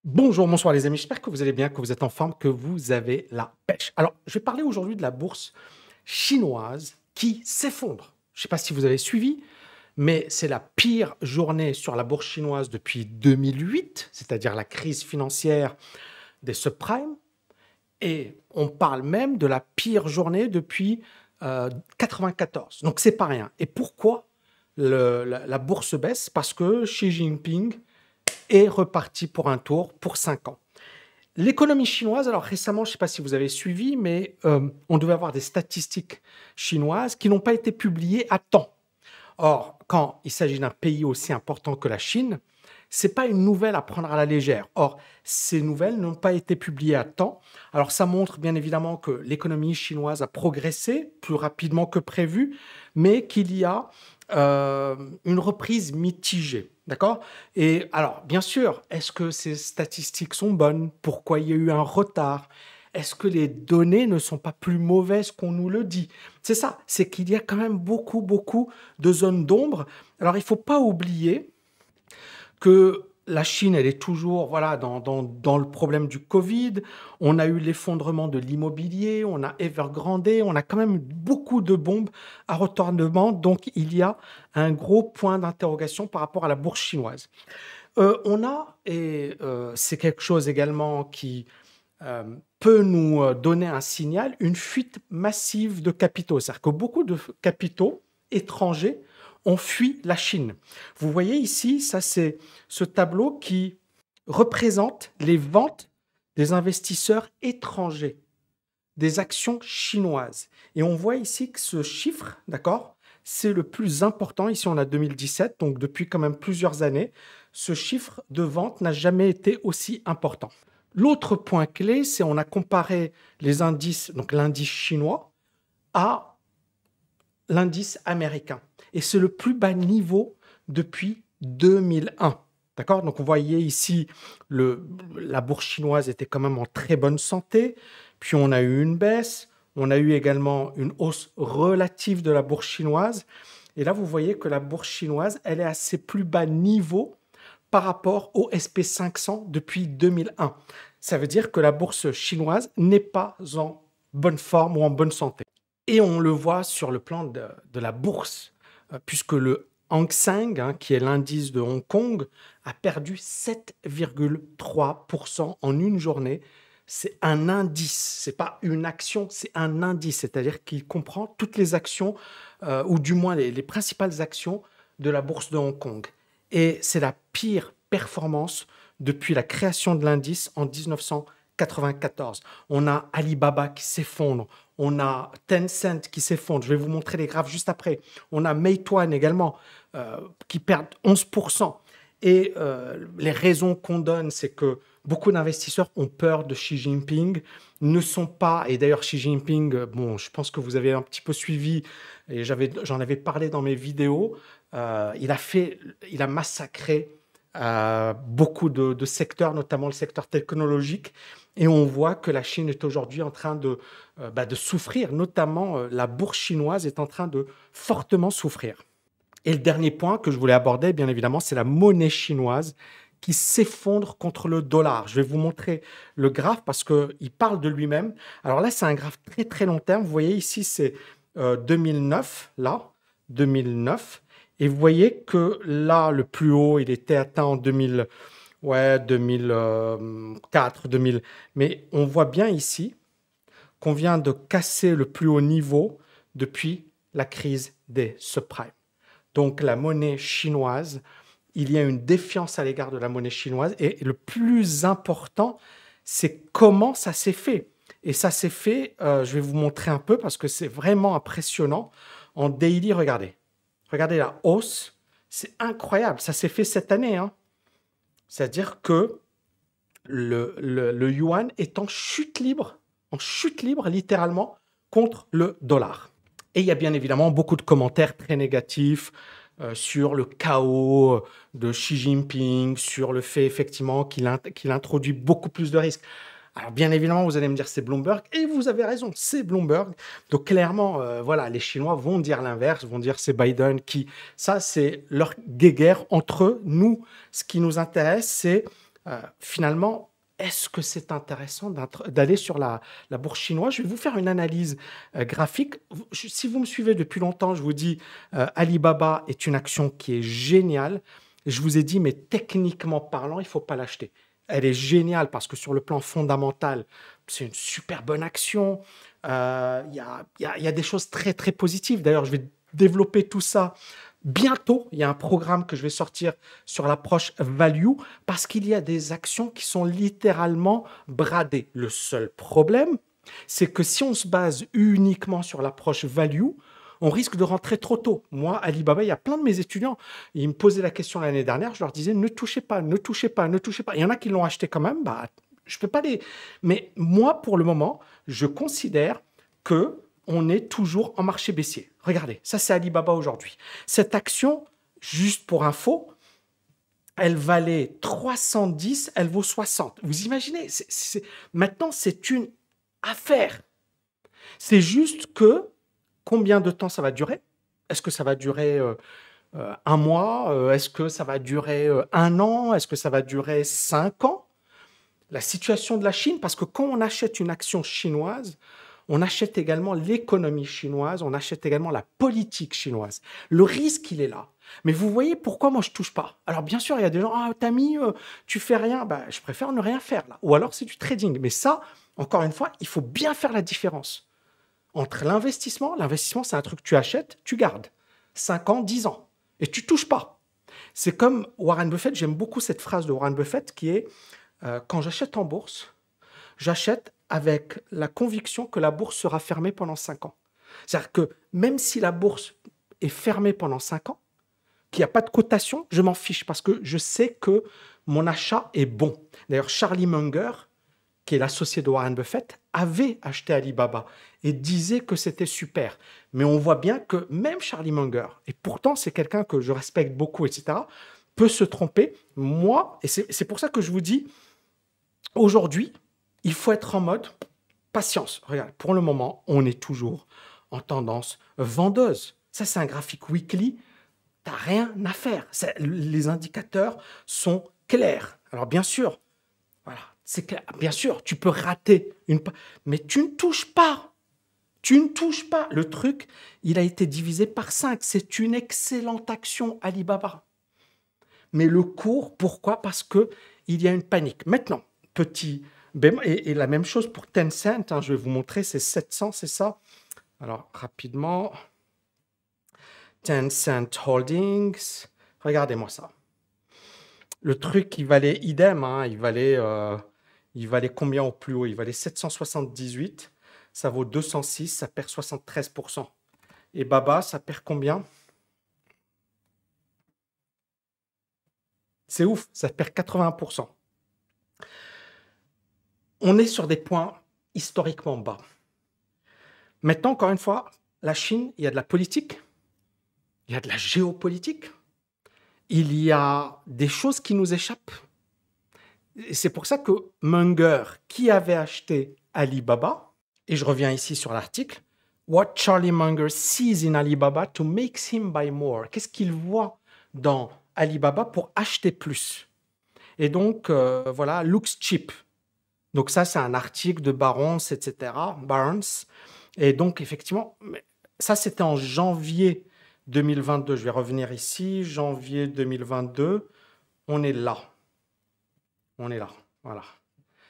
Bonjour, bonsoir les amis, j'espère que vous allez bien, que vous êtes en forme, que vous avez la pêche. Alors, je vais parler aujourd'hui de la bourse chinoise qui s'effondre. Je ne sais pas si vous avez suivi, mais c'est la pire journée sur la bourse chinoise depuis 2008, c'est-à-dire la crise financière des subprimes. Et on parle même de la pire journée depuis 94. Donc, c'est pas rien. Et pourquoi la bourse baisse? Parce que Xi Jinping est reparti pour un tour pour 5 ans. L'économie chinoise, alors récemment, je ne sais pas si vous avez suivi, mais on devait avoir des statistiques chinoises qui n'ont pas été publiées à temps. Or, quand il s'agit d'un pays aussi important que la Chine, ce n'est pas une nouvelle à prendre à la légère. Or, ces nouvelles n'ont pas été publiées à temps. Alors, ça montre bien évidemment que l'économie chinoise a progressé plus rapidement que prévu, mais qu'il y a une reprise mitigée. D'accord? Et alors, bien sûr, est-ce que ces statistiques sont bonnes? Pourquoi il y a eu un retard? Est-ce que les données ne sont pas plus mauvaises qu'on nous le dit? C'est ça, c'est qu'il y a quand même beaucoup de zones d'ombre. Alors, il ne faut pas oublier que la Chine, elle est toujours voilà, dans le problème du Covid. On a eu l'effondrement de l'immobilier, on a Evergrande, on a quand même beaucoup de bombes à retardement. Donc, il y a un gros point d'interrogation par rapport à la bourse chinoise. C'est quelque chose également qui peut nous donner un signal, une fuite massive de capitaux. C'est-à-dire que beaucoup de capitaux étrangers ont fui la Chine. Vous voyez ici, ça c'est ce tableau qui représente les ventes des investisseurs étrangers, des actions chinoises. Et on voit ici que ce chiffre, d'accord, c'est le plus important. Ici, on a 2017, donc depuis quand même plusieurs années, ce chiffre de vente n'a jamais été aussi important. L'autre point clé, c'est on a comparé les indices, donc l'indice chinois, à l'indice américain. Et c'est le plus bas niveau depuis 2001. D'accord? Donc, vous voyez ici, la bourse chinoise était quand même en très bonne santé. Puis, on a eu une baisse. On a eu également une hausse relative de la bourse chinoise. Et là, vous voyez que la bourse chinoise, elle est à ses plus bas niveaux par rapport au SP500 depuis 2001. Ça veut dire que la bourse chinoise n'est pas en bonne forme ou en bonne santé. Et on le voit sur le plan de la bourse, puisque le Hang Seng, hein, qui est l'indice de Hong Kong, a perdu 7,3% en une journée. C'est un indice, c'est pas une action, c'est un indice, c'est-à-dire qu'il comprend toutes les actions, ou du moins les principales actions de la bourse de Hong Kong. Et c'est la pire performance depuis la création de l'indice en 1994. On a Alibaba qui s'effondre, on a Tencent qui s'effondre, je vais vous montrer les graphes juste après. On a Meituan également qui perd 11%. Et les raisons qu'on donne, c'est que beaucoup d'investisseurs ont peur de Xi Jinping, ne sont pas, et d'ailleurs Xi Jinping, bon, je pense que vous avez un petit peu suivi, et j'en avais parlé dans mes vidéos, il a massacré beaucoup de secteurs, notamment le secteur technologique, et on voit que la Chine est aujourd'hui en train de souffrir, notamment la bourse chinoise est en train de fortement souffrir. Et le dernier point que je voulais aborder, bien évidemment, c'est la monnaie chinoise qui s'effondre contre le dollar. Je vais vous montrer le graphe parce qu'il parle de lui-même. Alors là, c'est un graphe très long terme. Vous voyez ici, c'est 2009, là, 2009. Et vous voyez que là, le plus haut, il était atteint en 2004, 2000. Mais on voit bien ici qu'on vient de casser le plus haut niveau depuis la crise des subprimes. Donc la monnaie chinoise, il y a une défiance à l'égard de la monnaie chinoise. Et le plus important, c'est comment ça s'est fait. Et ça s'est fait, je vais vous montrer un peu parce que c'est vraiment impressionnant. En daily, regardez. Regardez la hausse. C'est incroyable. Ça s'est fait cette année, hein. C'est-à-dire que le yuan est en chute libre littéralement contre le dollar. Et il y a bien évidemment beaucoup de commentaires très négatifs sur le chaos de Xi Jinping, sur le fait effectivement qu'il introduit beaucoup plus de risques. Alors bien évidemment, vous allez me dire c'est Bloomberg, et vous avez raison, c'est Bloomberg. Donc clairement, voilà, les Chinois vont dire l'inverse, vont dire c'est Biden qui... Ça, c'est leur guéguerre entre eux. Nous, ce qui nous intéresse, c'est finalement, est-ce que c'est intéressant d'aller sur la bourse chinoise? Je vais vous faire une analyse graphique. Si vous me suivez depuis longtemps, je vous dis Alibaba est une action qui est géniale. Je vous ai dit, mais techniquement parlant, il ne faut pas l'acheter. Elle est géniale parce que sur le plan fondamental, c'est une super bonne action. Il y a des choses très, très positives. D'ailleurs, je vais développer tout ça bientôt. Il y a un programme que je vais sortir sur l'approche value parce qu'il y a des actions qui sont littéralement bradées. Le seul problème, c'est que si on se base uniquement sur l'approche value, on risque de rentrer trop tôt. Moi, Alibaba, il y a plein de mes étudiants, ils me posaient la question l'année dernière, je leur disais ne touchez pas, ne touchez pas, ne touchez pas. Il y en a qui l'ont acheté quand même, bah, je peux pas les... Mais moi, pour le moment, je considère que on est toujours en marché baissier. Regardez, ça c'est Alibaba aujourd'hui. Cette action, juste pour info, elle valait 310, elle vaut 60. Vous imaginez, maintenant c'est une affaire. C'est juste que combien de temps ça va durer? Est-ce que ça va durer un mois? Est-ce que ça va durer un an? Est-ce que ça va durer 5 ans? La situation de la Chine, parce que quand on achète une action chinoise, on achète également l'économie chinoise, on achète également la politique chinoise. Le risque, il est là. Mais vous voyez pourquoi moi je touche pas. Alors bien sûr, il y a des gens, ah Tammy, tu fais rien. Bah, je préfère ne rien faire là. Ou alors c'est du trading. Mais ça, encore une fois, il faut bien faire la différence entre l'investissement. L'investissement, c'est un truc que tu achètes, tu gardes. 5 ans, 10 ans. Et tu touches pas. C'est comme Warren Buffett, j'aime beaucoup cette phrase de Warren Buffett qui est quand j'achète en bourse, j'achète avec la conviction que la bourse sera fermée pendant 5 ans. C'est-à-dire que même si la bourse est fermée pendant 5 ans, qu'il n'y a pas de cotation, je m'en fiche parce que je sais que mon achat est bon. D'ailleurs, Charlie Munger, qui est l'associé de Warren Buffett, avait acheté Alibaba et disait que c'était super. Mais on voit bien que même Charlie Munger, et pourtant c'est quelqu'un que je respecte beaucoup, etc., peut se tromper. Moi, et c'est pour ça que je vous dis, aujourd'hui, il faut être en mode patience. Regarde, pour le moment, on est toujours en tendance vendeuse. Ça, c'est un graphique weekly. Tu n'as rien à faire. Les indicateurs sont clairs. Alors, bien sûr, voilà, c'est clair. Bien sûr, tu peux rater mais tu ne touches pas. Tu ne touches pas. Le truc, il a été divisé par 5. C'est une excellente action Alibaba. Mais le cours, pourquoi? Parce qu'il y a une panique. Maintenant, petit bémol, et la même chose pour Tencent, hein, je vais vous montrer, c'est 700, c'est ça? Alors, rapidement, Tencent Holdings, regardez-moi ça. Le truc, il valait idem, hein, il valait combien au plus haut? Il valait 778, ça vaut 206, ça perd 73%. Et Baba, ça perd combien? C'est ouf, ça perd 80%. On est sur des points historiquement bas. Maintenant, encore une fois, la Chine, il y a de la politique, il y a de la géopolitique, il y a des choses qui nous échappent. Et c'est pour ça que Munger, qui avait acheté Alibaba, et je reviens ici sur l'article, What Charlie Munger sees in Alibaba to make him buy more. Qu'est-ce qu'il voit dans Alibaba pour acheter plus? Et donc, voilà, looks cheap. Donc ça, c'est un article de Barnes, etc. Barnes. Et donc, effectivement, ça, c'était en janvier 2022. Je vais revenir ici, janvier 2022. On est là. On est là, voilà.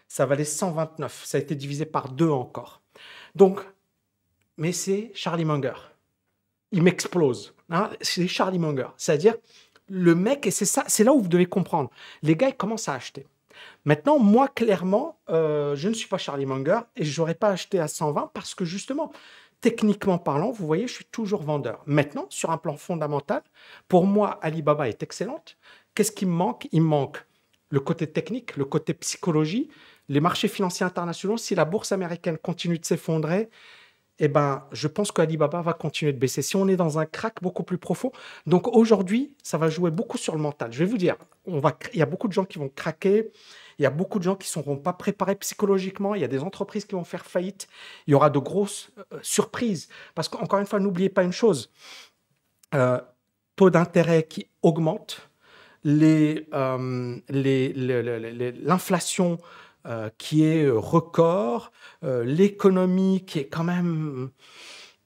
Ça valait 129. Ça a été divisé par 2 encore. Donc, mais c'est Charlie Munger. Il m'explose. Hein, c'est Charlie Munger. C'est-à-dire, le mec, et c'est là où vous devez comprendre. Les gars, ils commencent à acheter. Maintenant, moi, clairement, je ne suis pas Charlie Munger et je n'aurais pas acheté à 120 parce que justement, techniquement parlant, vous voyez, je suis toujours vendeur. Maintenant, sur un plan fondamental, pour moi, Alibaba est excellente. Qu'est-ce qui me manque? Il me manque le côté technique, le côté psychologie, les marchés financiers internationaux. Si la bourse américaine continue de s'effondrer, eh ben, je pense qu'Alibaba va continuer de baisser. Si on est dans un crack beaucoup plus profond, donc aujourd'hui, ça va jouer beaucoup sur le mental. Je vais vous dire, il y a beaucoup de gens qui vont craquer, il y a beaucoup de gens qui ne seront pas préparés psychologiquement, il y a des entreprises qui vont faire faillite, il y aura de grosses surprises. Parce qu'encore une fois, n'oubliez pas une chose, taux d'intérêt qui augmente, l'inflation qui est record, l'économie qui est quand même...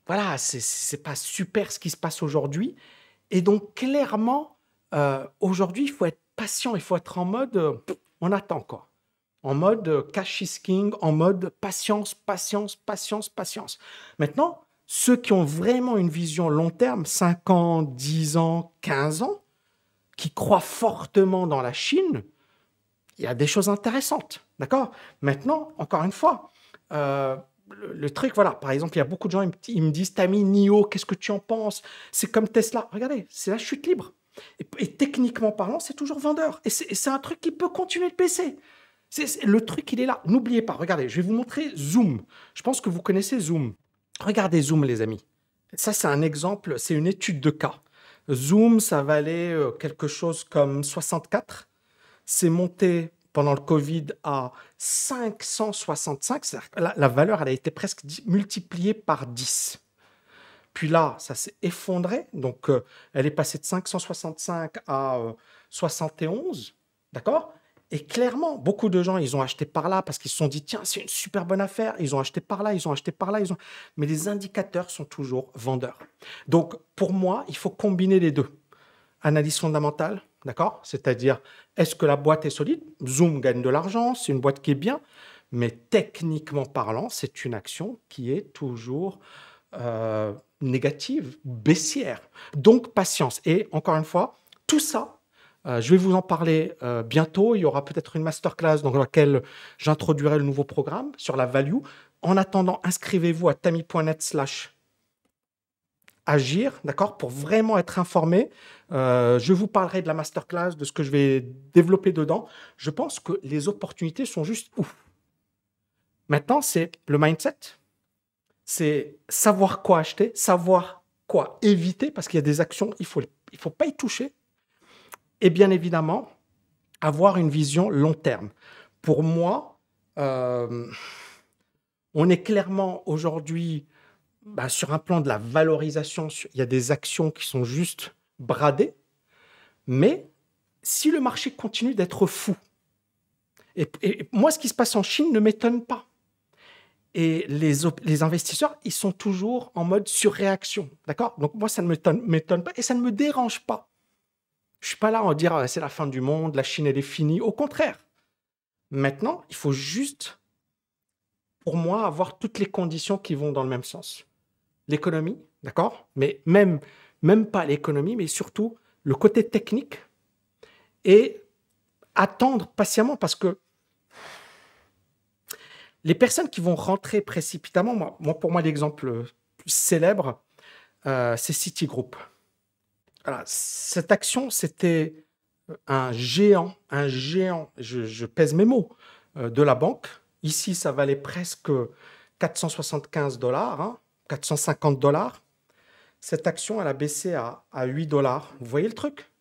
Voilà, c'est pas super ce qui se passe aujourd'hui. Et donc, clairement, aujourd'hui, il faut être patient, il faut être en mode on attend quoi. En mode cash is king, en mode patience, patience, patience, patience. Maintenant, ceux qui ont vraiment une vision long terme, 5 ans, 10 ans, 15 ans, qui croient fortement dans la Chine, il y a des choses intéressantes. D'accord? Maintenant, encore une fois, le truc, voilà, par exemple, il y a beaucoup de gens, ils me disent, Tammy, NIO, qu'est-ce que tu en penses? C'est comme Tesla. Regardez, c'est la chute libre. Et techniquement parlant, c'est toujours vendeur. Et c'est un truc qui peut continuer de baisser. Le truc, il est là. N'oubliez pas, regardez, je vais vous montrer Zoom. Je pense que vous connaissez Zoom. Regardez Zoom, les amis. Ça, c'est un exemple, c'est une étude de cas. Zoom, ça valait quelque chose comme 64. C'est monté pendant le Covid à 565. C'est-à-dire que la valeur, elle a été presque multipliée par 10. Puis là, ça s'est effondré. Donc, elle est passée de 565 à 71. D'accord? Et clairement, beaucoup de gens, ils ont acheté par là parce qu'ils se sont dit, tiens, c'est une super bonne affaire. Ils ont acheté par là, ils ont acheté par là. Mais les indicateurs sont toujours vendeurs. Donc, pour moi, il faut combiner les deux. Analyse fondamentale, d'accord? C'est-à-dire, est-ce que la boîte est solide? Zoom gagne de l'argent, c'est une boîte qui est bien. Mais techniquement parlant, c'est une action qui est toujours négative, baissière. Donc, patience. Et encore une fois, tout ça, je vais vous en parler bientôt. Il y aura peut-être une masterclass dans laquelle j'introduirai le nouveau programme sur la value. En attendant, inscrivez-vous à tammy.net/agir, d'accord, pour vraiment être informé. Je vous parlerai de la masterclass, de ce que je vais développer dedans. Je pense que les opportunités sont juste ouf. Maintenant, c'est le mindset. C'est savoir quoi acheter, savoir quoi éviter, parce qu'il y a des actions, il faut pas y toucher. Et bien évidemment, avoir une vision long terme. Pour moi, on est clairement aujourd'hui sur un plan de la valorisation. Il y a des actions qui sont juste bradées. Mais si le marché continue d'être fou, et moi, ce qui se passe en Chine ne m'étonne pas. Et les investisseurs, ils sont toujours en mode surréaction. D'accord? Donc moi, ça ne m'étonne pas et ça ne me dérange pas. Je ne suis pas là à dire c'est la fin du monde, la Chine, elle est finie. Au contraire. Maintenant, il faut juste, pour moi, avoir toutes les conditions qui vont dans le même sens. L'économie, d'accord? Mais même pas l'économie, mais surtout le côté technique et attendre patiemment parce que les personnes qui vont rentrer précipitamment, pour moi, l'exemple plus célèbre, c'est Citigroup. Voilà, cette action, c'était un géant, je pèse mes mots, de la banque. Ici, ça valait presque 475 $, hein, 450 $. Cette action, elle a baissé à 8 $. Vous voyez le truc?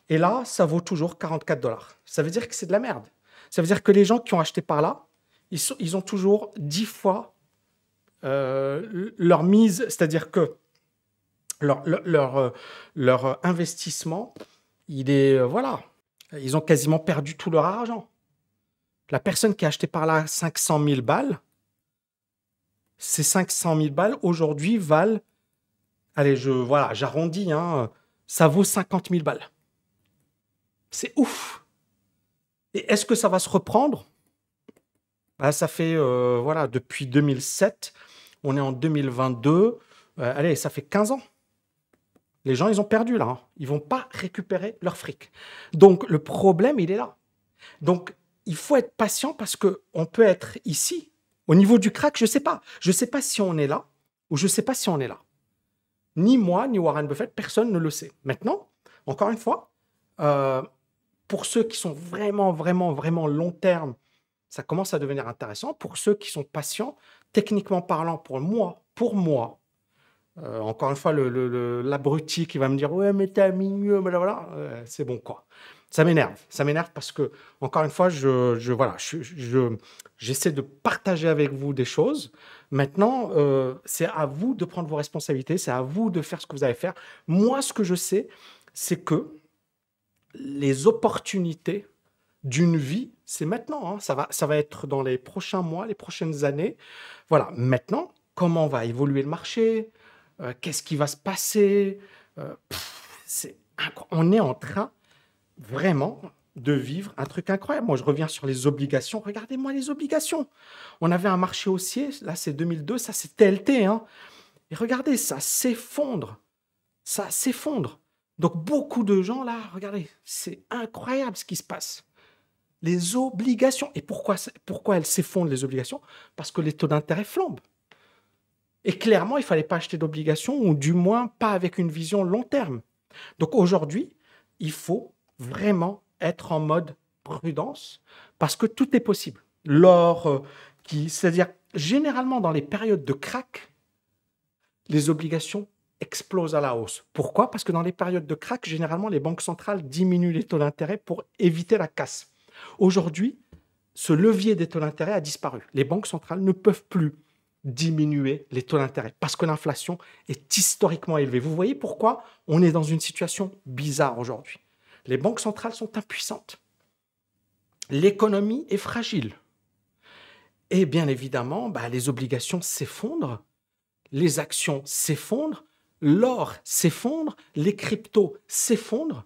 Et là, ça vaut toujours 44 $. Ça veut dire que c'est de la merde. Ça veut dire que les gens qui ont acheté par là, ils ont toujours 10 fois leur mise, c'est-à-dire que leur investissement, il est, voilà, ils ont quasiment perdu tout leur argent. La personne qui a acheté par là 500 000 balles, ces 500 000 balles, aujourd'hui, valent, allez, j'arrondis, hein, ça vaut 50 000 balles. C'est ouf. Et est-ce que ça va se reprendre? Ça fait, depuis 2007, on est en 2022, allez, ça fait 15 ans. Les gens, ils ont perdu là. Hein. Ils ne vont pas récupérer leur fric. Donc, le problème, il est là. Donc, il faut être patient parce qu'on peut être ici. Au niveau du crack, je ne sais pas. Je ne sais pas si on est là ou je ne sais pas si on est là. Ni moi, ni Warren Buffett, personne ne le sait. Maintenant, encore une fois, pour ceux qui sont vraiment, vraiment, vraiment long terme, ça commence à devenir intéressant. Pour ceux qui sont patients, techniquement parlant, pour moi, encore une fois, l'abruti qui va me dire « Ouais, mais t'as mis mieux, voilà, c'est bon, quoi. » Ça m'énerve parce que, encore une fois, j'essaie de partager avec vous des choses. Maintenant, c'est à vous de prendre vos responsabilités, c'est à vous de faire ce que vous allez faire. Moi, ce que je sais, c'est que les opportunités d'une vie, c'est maintenant, hein. Ça va être dans les prochains mois, les prochaines années. Voilà, maintenant, comment va évoluer le marché? Qu'est-ce qui va se passer? On est en train vraiment de vivre un truc incroyable. Moi, je reviens sur les obligations. Regardez-moi les obligations. On avait un marché haussier, là c'est 2002, ça c'est TLT, hein. Et regardez, ça s'effondre. Ça s'effondre. Donc beaucoup de gens là, regardez, c'est incroyable ce qui se passe. Les obligations. Et pourquoi elles s'effondrent, les obligations? Parce que les taux d'intérêt flambent. Et clairement, il ne fallait pas acheter d'obligations, ou du moins pas avec une vision long terme. Donc aujourd'hui, il faut vraiment être en mode prudence, parce que tout est possible. L'or, c'est-à-dire, généralement dans les périodes de krach, les obligations explosent à la hausse. Pourquoi? Parce que dans les périodes de krach, généralement, les banques centrales diminuent les taux d'intérêt pour éviter la casse. Aujourd'hui, ce levier des taux d'intérêt a disparu. Les banques centrales ne peuvent plus diminuer les taux d'intérêt parce que l'inflation est historiquement élevée. Vous voyez pourquoi on est dans une situation bizarre aujourd'hui. Les banques centrales sont impuissantes. L'économie est fragile. Et bien évidemment, les obligations s'effondrent, les actions s'effondrent, l'or s'effondre, les cryptos s'effondrent,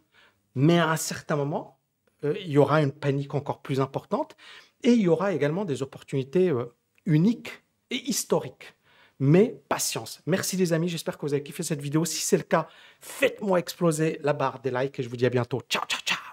mais à un certain moment, il y aura une panique encore plus importante et il y aura également des opportunités uniques et historiques. Mais patience. Merci les amis, j'espère que vous avez kiffé cette vidéo. Si c'est le cas, faites-moi exploser la barre des likes et je vous dis à bientôt. Ciao, ciao, ciao.